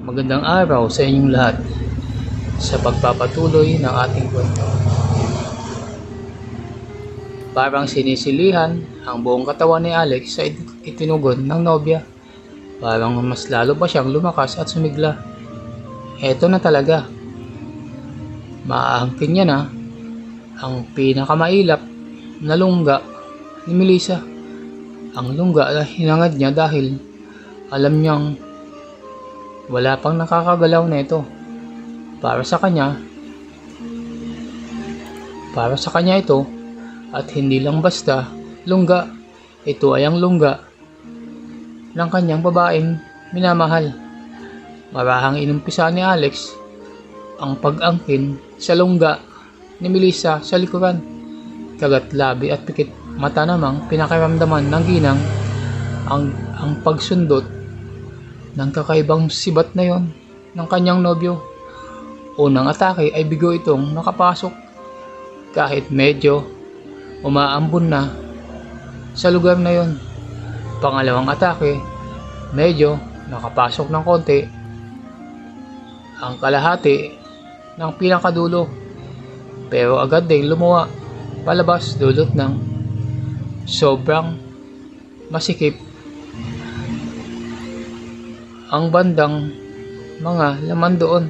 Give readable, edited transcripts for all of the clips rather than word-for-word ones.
Magandang araw sa inyong lahat sa pagpapatuloy ng ating kwento. Parang sinisilihan ang buong katawan ni Alex sa itinugon ng nobya. Parang mas lalo pa siyang lumakas at sumigla. Eto na talaga. Maaangkin niya na ang pinakamailap na lungga ni Melissa. Ang lungga na hinangad niya dahil alam niyang wala pang nakakagalaw na ito. Para sa kanya ito, at hindi lang basta lungga, ito ay ang lungga ng kanyang babaeng minamahal. Marahang inumpisa ni Alex ang pag-angkin sa lungga ni Melissa sa likuran. Kagat labi at pikit mata namang pinakiramdaman ng ginang ang pagsundot ng kakaibang sibat na yon ng kanyang nobyo. Unang atake ay bigo itong nakapasok kahit medyo umaambon na sa lugar na yon. Pangalawang atake, medyo nakapasok ng konti ang kalahati ng pinakadulo, pero agad ding lumuwa palabas dulot ng sobrang masikip ang bandang mga laman doon.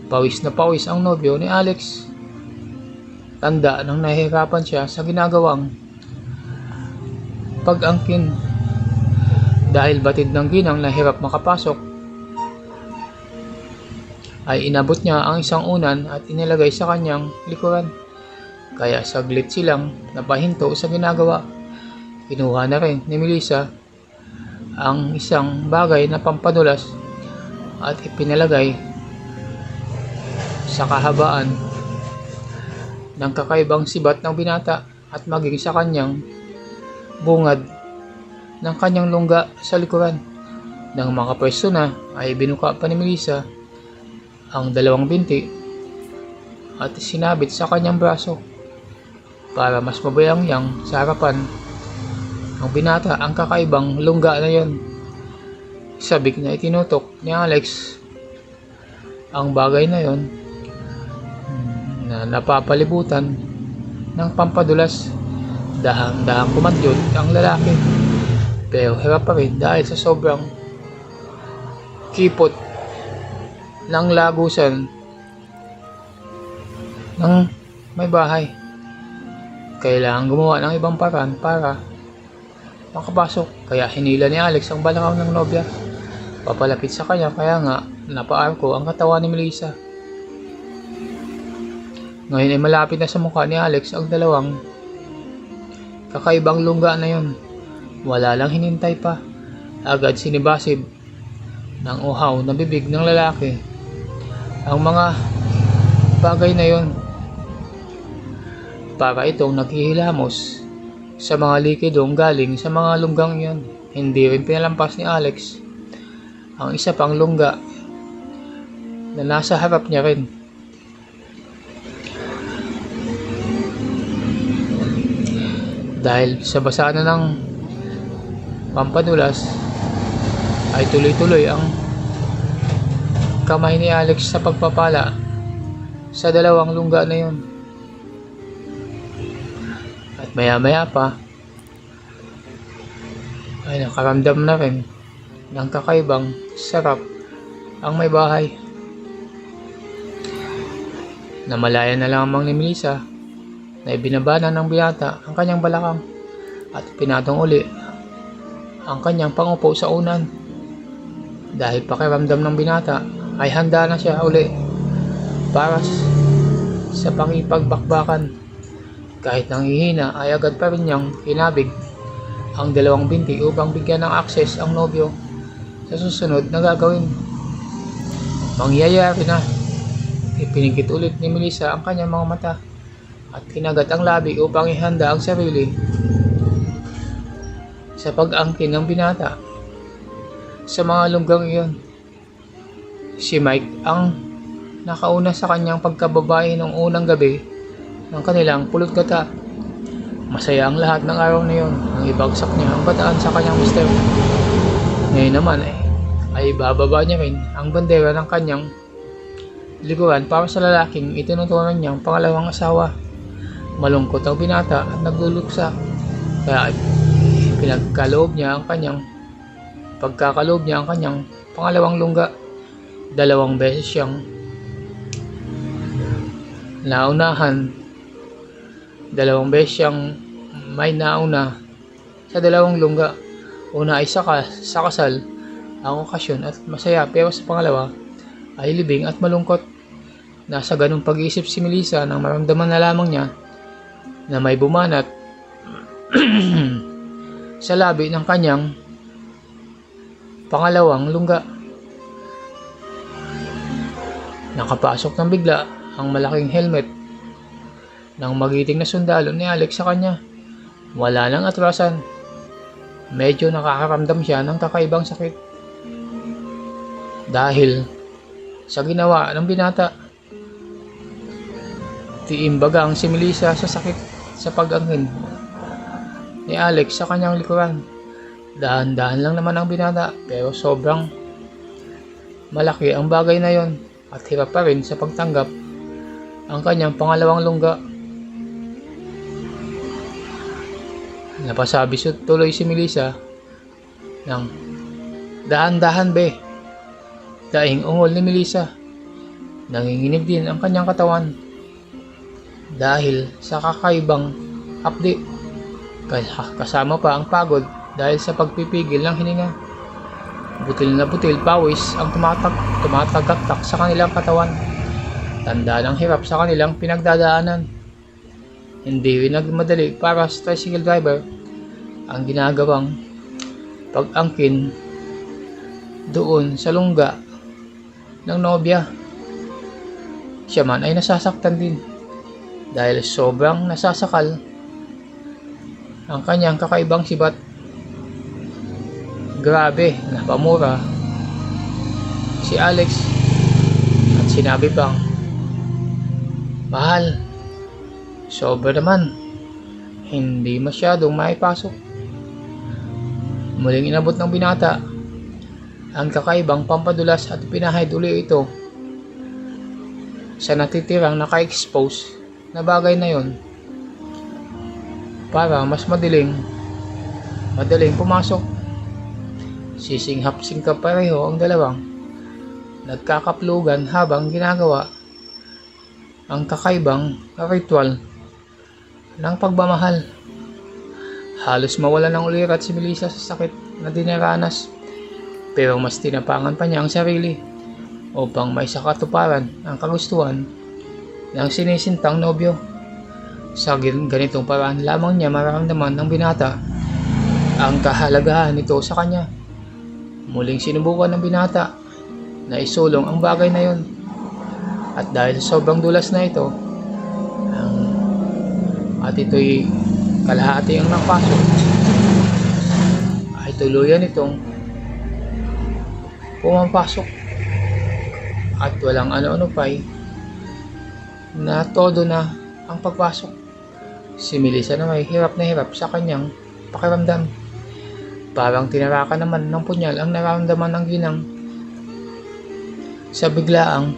Pawis na pawis ang nobyo ni Alex. Tanda nang nahihirapan siya sa ginagawang pag-angkin. Dahil batid ng ginang na hirap makapasok, ay inabot niya ang isang unan at inilagay sa kanyang likuran. Kaya saglit silang napahinto sa ginagawa. Kinuha na rin ni Melissa ang isang bagay na pampadulas at ipinalagay sa kahabaan ng kakaibang sibat ng binata at maging sa kanyang bungad ng kanyang lungga sa likuran. Nang makapwesto na ay binuka pa ni Melissa ang dalawang binti at sinabit sa kanyang braso para mas mabayangyang sa harapan ng binata ang kakaibang lungga na yon. Sabik na itinutok ni Alex ang bagay na yon na napapalibutan ng pampadulas. Dahang-dahang kumadyot ang lalaki, pero hirap pa rin dahil sa sobrang kipot ng lagusan ng may bahay. Kailangan gumawa ng ibang paraan para makapasok, kaya hinila ni Alex ang balakaw ng nobya papalapit sa kanya, kaya nga napaarko ang katawan ni Melissa. Ngayon ay malapit na sa mukha ni Alex ang dalawang kakaibang lungga na yon. Wala lang hinintay pa, agad sinibasib ng uhaw na bibig ng lalaki ang mga bagay na yon. Para itong naghihilamos sa mga likidong galing sa mga lunggang iyon. Hindi rin pinalampas ni Alex ang isa pang lungga na nasa harap niya rin. Dahil sa basa na ng pampadulas ay tuloy-tuloy ang kamay ni Alex sa pagpapala sa dalawang lungga na yun. At maya-maya pa ay nakaramdam na rin ng kakaibang sarap ang may bahay. Namalaya na lamang ni Melissa na ibinabana ng binata ang kanyang balakang at pinatong uli ang kanyang pangupo sa unan. Dahil pakiramdam ng binata ay handa na siya uli para sa pangipagbakbakan. Kahit nanghihina ay agad pa rin niyang hinabig ang dalawang binti upang bigyan ng akses ang nobyo sa susunod na gagawin. Mangyayari na. Ipinigit ulit ni Melissa ang kanyang mga mata at kinagat ang labi upang ihanda ang sarili sa pag-angkin ng binata sa mga lunggang iyon. Si Mike ang nakauna sa kanyang pagkababae noong unang gabi ng kanilang pulot gata. Masaya ang lahat ng araw na iyon nang ibagsak niya ang bataan sa kanyang mister. Ngayon naman ay bababa niya rin ang bandera ng kanyang likuran para sa lalaking itinuturan niyang pangalawang asawa. Malungkot ang binata at nagluluksa, kaya pagkakaloob niya ang kanyang pangalawang lungga. 2 beses siyang naunahan, 2 beses siyang may nauna sa 2 lungga. Una ay sa kasal ang okasyon at masaya, pero sa pangalawa ay libing at malungkot. Nasa ganung pag-iisip si Melissa nang maramdaman na lamang niya na may bumanat sa labi ng kanyang pangalawang lungga. Nakapasok ng bigla ang malaking helmet ng magiting na sundalo ni Alex sa kanya. Wala nang atrasan. Medyo nakakaramdam siya ng kakaibang sakit dahil sa ginawa ng binata. Tiimbagang si Melissa sa sakit sa pag-angkin ni Alex sa kanyang likuran. Dahan-dahan lang naman ang binata, pero sobrang malaki ang bagay na yon at hirap pa rin sa pagtanggap ang kanyang pangalawang lungga. Napasabi tuloy si Melissa ng dahan-dahan be. Daing ungol ni Melissa. Nanginginig din ang kanyang katawan dahil sa kakaibang hapdi, kasama pa ang pagod dahil sa pagpipigil ng hininga. Butil na butil pawis ang tumatagaktak sa kanilang katawan. Tanda ng hirap sa kanilang pinagdadaanan. Hindi rin nagmadali para sa tricycle driver ang ginagawang pag-angkin doon sa lungga ng nobya. Siya man ay nasasaktan din dahil sobrang nasasakal ang kanyang kakaibang sibat. Grabe, napamura si Alex at sinabi pang, "Mahal, sobra naman, hindi masyadong maipasok." Muling inabot ng binata ang kakaibang pampadulas at pinahid uli ito sa natitirang naka-expose na bagay na yon para mas madaling pumasok. Sisinghap-singhap pareho ang dalawang nagkakaplugan habang ginagawa ang kakaibang ritual ng pagmamahal. Halos mawala ng ulirat si Melissa sa sakit na dinaranas, pero mas tinapangan pa niya ang sarili upang may sakatuparan ang kagustuhan ng sinisintang nobyo. Sa ganitong paraan lamang niya mararamdaman ng binata ang kahalagahan nito sa kanya. Muling sinubukan ng binata na isulong ang bagay na yon, at dahil sa sobrang dulas na ito at ito'y kalahati ang napasok, ay tuluyan itong pumapasok at walang ano-ano pa'y na todo na ang pagpasok. Si Melissa na may hirap na hirap sa kanyang pakiramdam. Parang tinarakan naman ng punyal ang nararamdaman ng ginang sa biglaang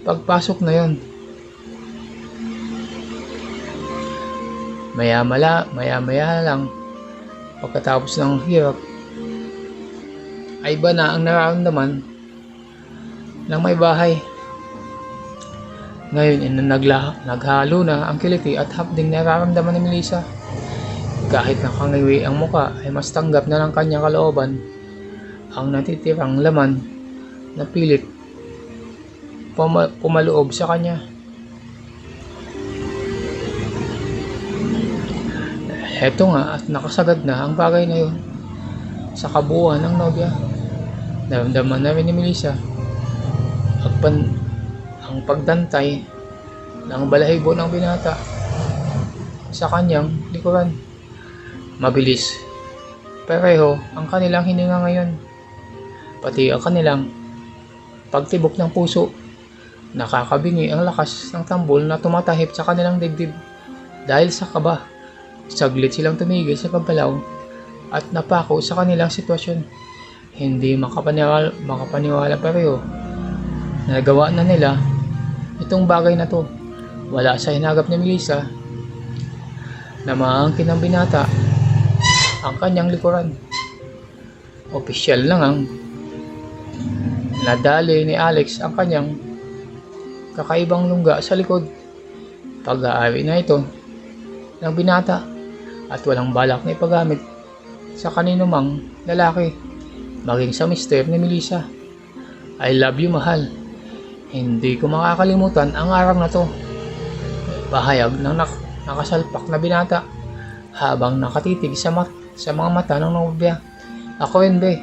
pagpasok na yon. Maya-maya lang pagkatapos ng hirap ay iba na ang nararamdaman ng may bahay. Ngayon naghalo na ang kiliti at hapding nararamdaman ni Melissa. Kahit nakangiwi ang muka ay mas tanggap na ng kanyang kalooban ang natitirang laman na pilit pumaloob sa kanya. Heto nga at nakasagad na ang bagay na yun sa kabuuan ng nobya. Naramdaman na rin ni Melissa ang pagdantay ng balahibo ng binata sa kanyang likuran. Mabilis pareho ang kanilang hininga ngayon, pati ang kanilang pagtibok ng puso. Nakakabingi ang lakas ng tambol na tumatahip sa kanilang dibdib dahil sa kaba. Saglit silang tumigil sa pagbalaw at napako sa kanilang sitwasyon. Hindi makapaniwala pareho na nagawa na nila itong bagay na to. Wala sa hinagap ni Melissa na maangkin ng binata ang kanyang likuran. Opisyal lang ang nadali ni Alex ang kanyang kakaibang lungga sa likod. Pag-aari na ito ng binata at walang balak na ipagamit sa kanino mang lalaki, maging sa mister ni Melissa. I love you, mahal. Hindi ko makakalimutan ang araw na to. Pahayag ng nakasalpak na binata habang nakatitig sa mga mata ng nobya. Ako hindi.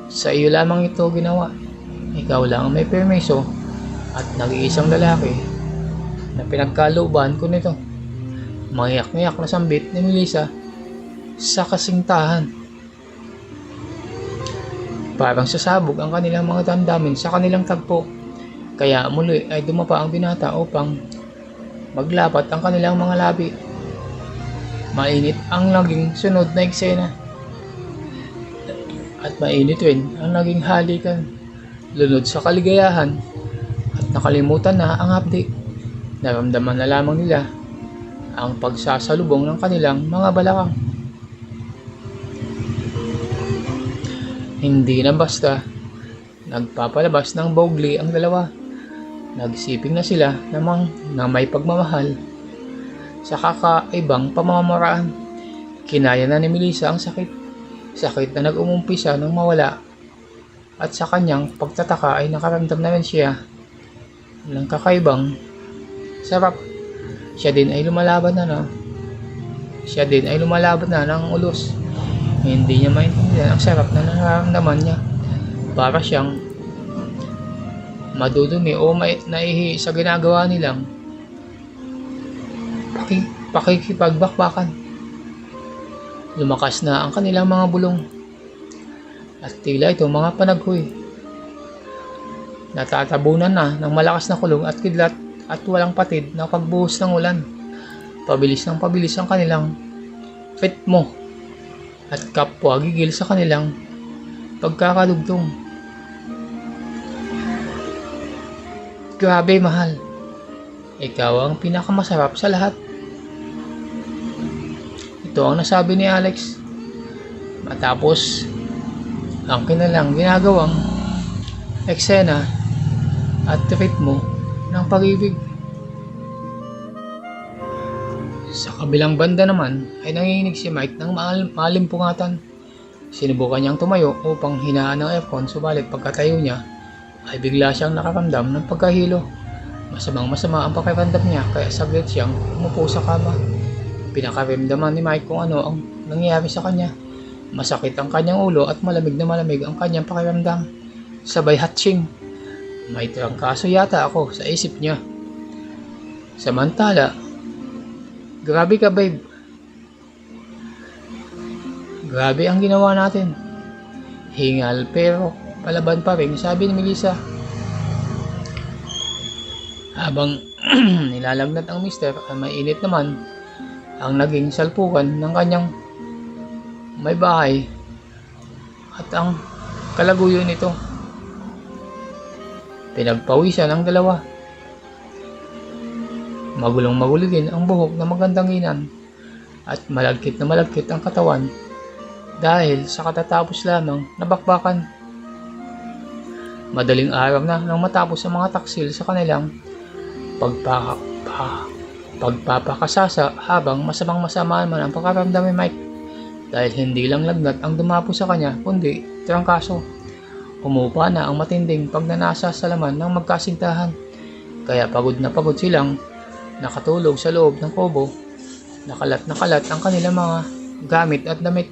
Sa iyo lamang ito ginawa. Ikaw lang ang may permiso at nag-iisang lalaki na pinagkalooban ko nito. Mayak-mayak na sambit ni Melissa sa kasintahan. Parang sasabog ang kanilang mga damdamin sa kanilang tagpo. Kaya muli ay dumapa ang binata upang maglapat ang kanilang mga labi. Mainit ang naging sunod na eksena. At mainit rin ang naging halikan. Lunod sa kaligayahan at nakalimutan na ang update. Naramdaman na lamang nila ang pagsasalubong ng kanilang mga balakang. Hindi na basta nagpapalabas ng bogli ang dalawa. Nagsiping na sila na may pagmamahal sa kakaibang pamamaraan. Kinaya na ni Melissa ang sakit. Sakit na nag-umumpisa nang mawala. At sa kanyang pagtataka ay nakaramdam na rin siya ng kakaibang sarap. Siya din ay lumalaban na ng ulos. Hindi niya maintindihan ang sarap na nararamdaman niya. Para siyang madudumi o naihi sa ginagawa nilang pakikipagbakbakan. Lumakas na ang kanilang mga bulong at tila ito mga panaghoy. Natatabunan na ng malakas na kulong at kidlat at walang patid na pagbuhos ng ulan. Pabilis ng pabilis ang kanilang ritmo at kapwa gigil sa kanilang pagkakadugtong. Grabe, mahal. Ikaw ang pinakamasarap sa lahat. Ito ang nasabi ni Alex matapos ang kanilang ginagawang eksena at ritmo ng pag-ibig. Sa kabilang banda naman ay nanginginig si Mike ng malimpungatan. Sinubukan niyang tumayo upang hinaan ng aircon, subalit pagkatayo niya ay bigla siyang nakaramdam ng pagkahilo. Masamang-masama ang pakiramdam niya kaya saglit siyang umupo sa kama. Pinakaramdaman ni Mike kung ano ang nangyayari sa kanya. Masakit ang kanyang ulo at malamig na malamig ang kanyang pakiramdam. Sabay hatching. May trangkaso yata ako sa isip niya. Samantala, grabe ka, babe. Grabe ang ginawa natin. Hingal pero palaban pa rin, sabi ni Melissa. Habang nilalagnat ang mister ay mainit naman ang naging salpukan ng kanyang may bahay at ang kalaguyo nito. Pinagpawisan ang dalawa. Magulong-magulo din ang buhok na magandang inan at malagkit na malagkit ang katawan dahil sa katatapos lamang na bakbakan. Madaling araw na nang matapos ang mga taksil sa kanilang pagpapakasasa habang masamang-masama man ang pakaramdam ni Mike dahil hindi lang lagnat ang dumapo sa kanya kundi trangkaso. Umupa na ang matinding pagnanasa sa laman ng magkasintahan kaya pagod na pagod silang nakatulog sa loob ng kubo. Nakalat ang kanilang mga gamit at damit.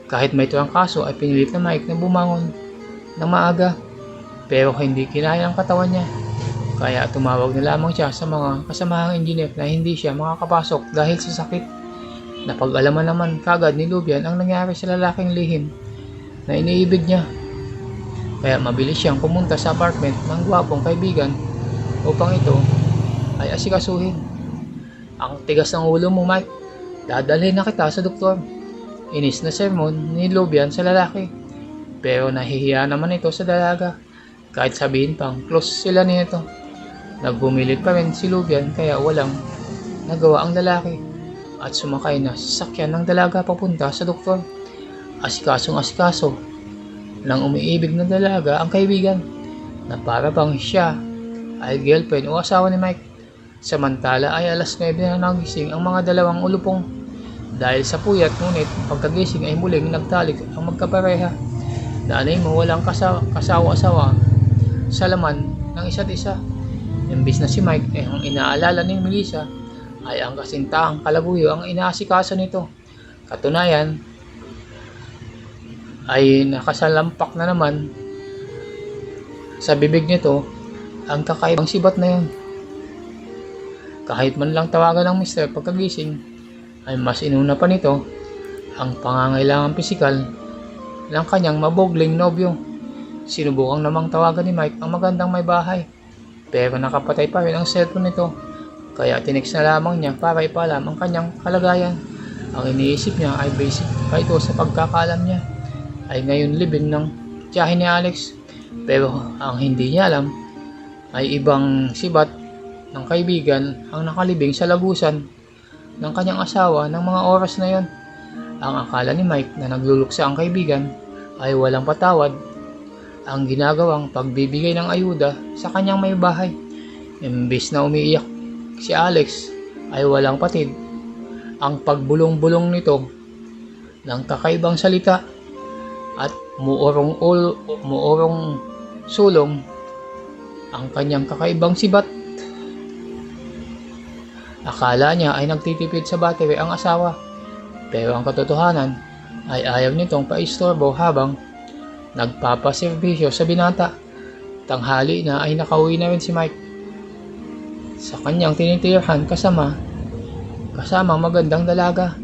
Kahit may trangkaso ay pinilit na Mike na bumangon ng maaga pero hindi kinaya ang katawan niya. Kaya tumawag na lamang siya sa mga kasamahang engineer na hindi siya makakapasok dahil sa sakit. Napag-alaman naman kagad ni Lubian ang nangyari sa lalaking lihim na iniibig niya. Kaya mabilis siyang pumunta sa apartment ng gwapong kaibigan upang ito ay asikasuhin. Ang tigas ng ulo mo, Mike. Dadalhin na kita sa doktor. Inis na sermon ni Lubian sa lalaki. Pero nahihiya naman ito sa dalaga. Kahit sabihin pang close sila nito. Nagbumilit pa rin si Lubian kaya walang nagawa ang lalaki at sumakay na sa sasakyan ng dalaga papunta sa doktor. Asikasong asikaso ng umiibig na dalaga ang kaibigan na para bang siya ay girlfriend o asawa ni Mike. Samantala ay alas 9 na nagising ang mga dalawang ulupong dahil sa puyat, ngunit pagkagising ay muling nagtalik ang magkapareha. Nanay mo walang kasawa-asawa sa laman ng isa't isa. Imbis na si Mike ay ang inaalala ni Melissa ay ang kasintahang kalabuyo ang inaasikaso nito. Katunayan ay nakasalampak na naman sa bibig nito ang kakaibang sibat na yun. Kahit man lang tawagan ng mister pagkagising ay mas inuna pa nito ang pangangailangang pisikal ng kanyang mabogling nobyo. Sinubukang namang tawagan ni Mike ang magandang may bahay pero nakapatay pa rin ang cellphone nito kaya tinext na lamang niya para ipaalam ang kanyang kalagayan. Ang iniisip niya ay basic pa ito sa pagkakaalam niya ay ngayon libin ng tiyahin ni Alex pero ang hindi niya alam ay ibang sibat ng kaibigan ang nakalibing sa lagusan ng kanyang asawa ng mga oras na yon. Ang akala ni Mike na nagluluksa ang kaibigan ay walang patawad ang ginagawang pagbibigay ng ayuda sa kanyang may bahay. Imbis na umiiyak si Alex ay walang patid ang pagbulong-bulong nito ng kakaibang salita at muorong sulong ang kanyang kakaibang sibat. Akala niya ay nagtitipid sa battery ang asawa pero ang katotohanan ay ayaw nitong paistorbo habang nagpapaserbisyo sa binata. Tanghali na ay nakauwi na rin si Mike sa kanyang tinitirhan kasama magandang dalaga.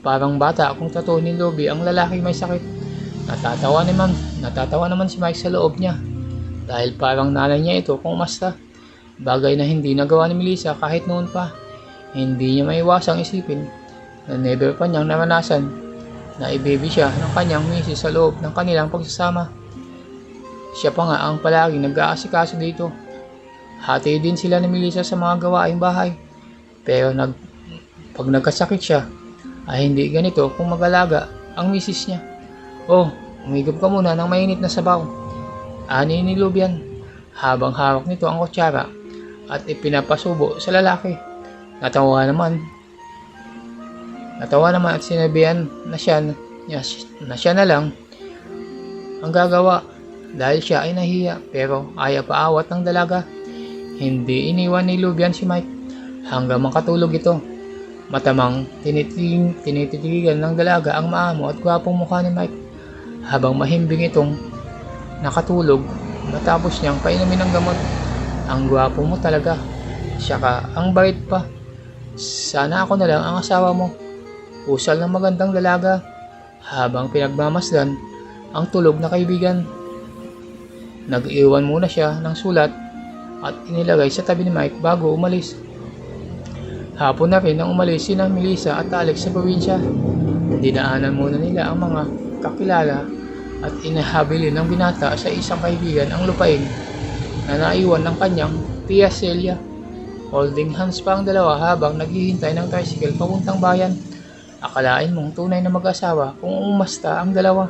Parang bata kung totoo ni Lobby ang lalaki may sakit. Natatawa naman si Mike sa loob niya dahil parang nanay niya ito kung umasta. Bagay na hindi nagawa ni Melissa kahit noon pa. Hindi niya maiwasang isipin na never pa niyang naranasan na i-baby siya ng kanyang misis sa loob ng kanilang pagsasama. Siya pa nga ang palaging nag-aasikaso dito. Hati din sila ni Melissa sa mga gawaing bahay. Pero pag nagkasakit siya, ay hindi ganito kung mag-alaga ang misis niya. Oh, umigop ka muna ng mainit na sabaw. Ani ni Lubian habang hawak nito ang kutsara at ipinapasubo sa lalaki. Natawa naman at sinabihan na siya na lang ang gagawa dahil siya ay nahiya pero ayaw paawat ng dalaga. Hindi iniwan ni Lubian si Mike hanggang makatulog ito. Matamang tinititigan ng dalaga ang maamo at gwapong mukha ni Mike habang mahimbing itong nakatulog matapos niyang painumin ng gamot. Ang gwapo mo talaga, saka ang bait pa. Sana ako na lang ang asawa mo. Pusal ng magandang dalaga habang pinagmamasdan ang tulog na kaibigan. Nag-iwan muna siya ng sulat at inilagay sa tabi ni Mike bago umalis. Hapon na rin nang umalis sina Melissa at Alex sa probinsya. Dinaanan muna nila ang mga kakilala at inahabilin ng binata sa isang kaibigan ang lupain na naiwan ng kanyang tiya Celia. Holding hands pa ang dalawa habang naghihintay ng tricycle papuntang bayan. Akalain mong tunay na mag-asawa kung umasta ang dalawa.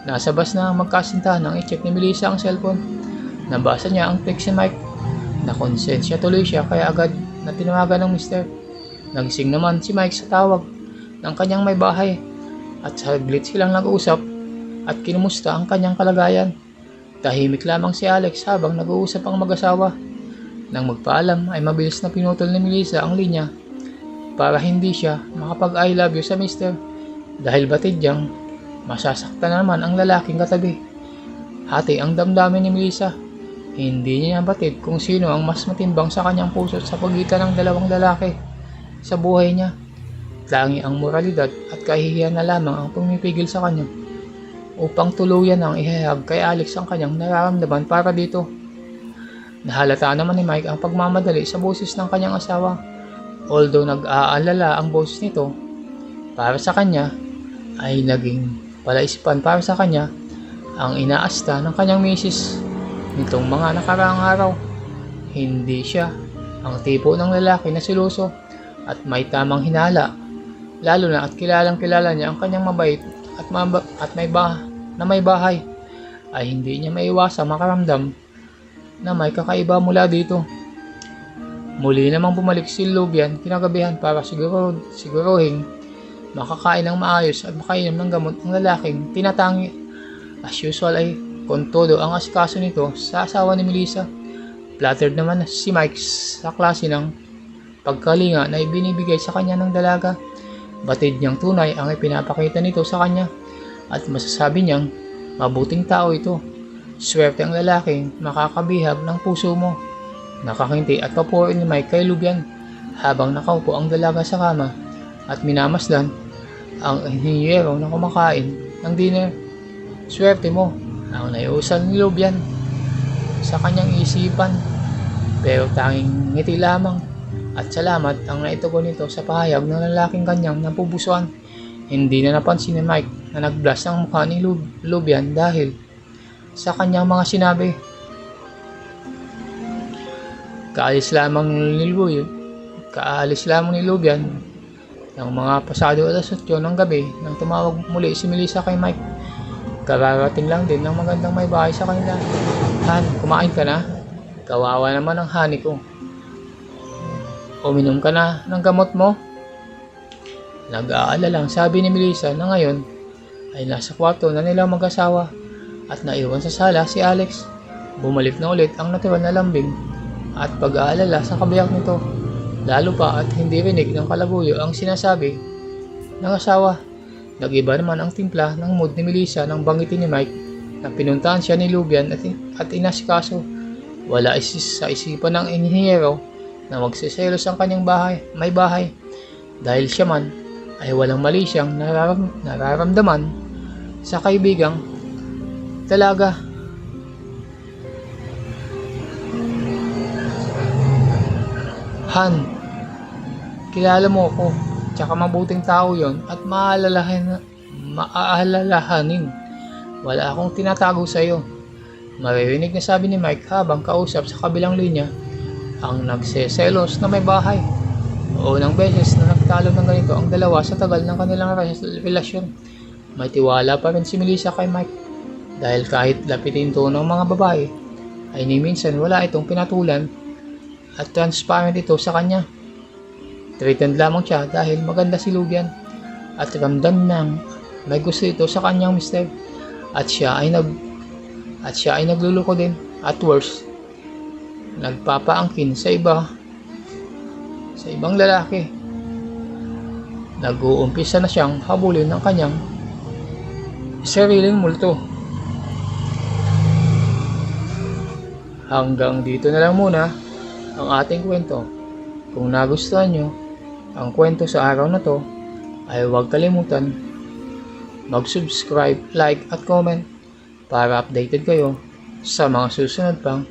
Nasa bus na magkasintahan nang i-check ni Melissa ang cellphone. Nabasa niya ang text ni Mike. Nakonsensya tuloy siya kaya agad na tinawagan ng mister. Nagising naman si Mike sa tawag ng kanyang may bahay at saglit silang nag-uusap at kinumusta ang kanyang kalagayan. Tahimik lamang si Alex habang nag-uusap ang mag-asawa. Nang magpaalam ay mabilis na pinutol ni Melissa ang linya para hindi siya makapag-I love you sa mister dahil batid niyang masasaktan naman ang lalaking katabi. Hati ang damdamin ni Melissa. Hindi niya batid kung sino ang mas matimbang sa kanyang puso sa pagitan ng dalawang lalaki sa buhay niya. Tangi ang moralidad at kahihiyan na lamang ang pumipigil sa kanya upang tuluyan ang ihahag kay Alex ang kanyang nararamdaman para dito. Nahalata naman ni Mike ang pagmamadali sa boses ng kanyang asawa. Although nag-aalala ang boses nito, para sa kanya ay naging palaisipan para sa kanya ang inaasta ng kanyang misis nitong mga nakaraang araw. Hindi siya ang tipo ng lalaki na seloso at may tamang hinala, lalo na at kilalang kilala niya ang kanyang mabait at may bahay, ay hindi niya maiwasang makaramdam na may kakaiba mula dito. Muli namang bumalik si Lubian kinagabihan para siguruhin makakain ng maayos at makainom ng gamot ng lalaking tinatangi. As usual ay kung todo ang asikaso nito sa asawa ni Melissa. Flattered naman si Mike sa klase ng pagkalinga na ibinibigay sa kanya ng dalaga. Batid niyang tunay ang ipinapakita nito sa kanya at masasabi niyang mabuting tao ito. Swerte ang lalaking makakabihag ng puso mo. Nakakinti at papurin ni Mike kay Lubian habang nakaupo ang dalaga sa kama at minamasdan ang inhinyero na kumakain ng dinner. Swerte mo, ang naiusan ni Lubian sa kanyang isipan, pero tanging ngiti lamang at salamat ang naitugon nito sa pahayag ng lalaking kanyang napupusuan. Hindi na napansin ni Mike na nag-blush ang mukha ni Lubian dahil sa kanyang mga sinabi. Kaalis lamang ni Lubian ng mga pasado alas 8 ng gabi nang tumawag muli si Melissa kay Mike. Kararating lang din ng magandang may bahay sa kanila. Han, kumain ka na? Kawawa naman ang honey ko. Uminom ka na ng gamot mo? Nag-aalalang sabi ni Melissa na ngayon ay nasa kwarto na nila mag-asawa at naiwan sa sala si Alex. Bumalik na ulit ang natural na lambing at pag-aalala sa kabiyak nito, lalo pa at hindi rinig ng kalabuyo ang sinasabi ng asawa. Nag-iba naman ang timpla ng mood ni Melissa nang banggitin ni Mike na pinuntahan siya ni Lubian at inasikaso. Wala sa isipan ng inhinyero na magsiselos ang kanyang may bahay dahil siya man ay walang mali siyang nararamdaman sa kaibigang dalaga. Han, kilala mo ako, tsaka mabuting tao yon at maaalalahanin. Wala akong tinatago sa iyo. Maririnig na sabi ni Mike habang kausap sa kabilang linya ang nagseselos na may bahay. Unang beses na nagtalo ng ganito ang dalawa sa tagal ng kanilang relasyon. May tiwala pa rin si Melissa kay Mike dahil kahit lapitin to ng mga babae ay ni minsan wala itong pinatulan at transparent ito sa kanya. Threatened lamang siya dahil maganda si Lubian at ramdam nang may gusto ito sa kanyang mister at siya ay nagluluko din at worse, nagpapaangkin sa ibang lalaki. Nag-uumpisa na siyang habulin ng kanyang sariling multo. Hanggang dito na lang muna ang ating kwento. Kung nagustuhan nyo ang kwento sa araw na to, ay huwag kalimutan mag-subscribe, like at comment para updated kayo sa mga susunod pang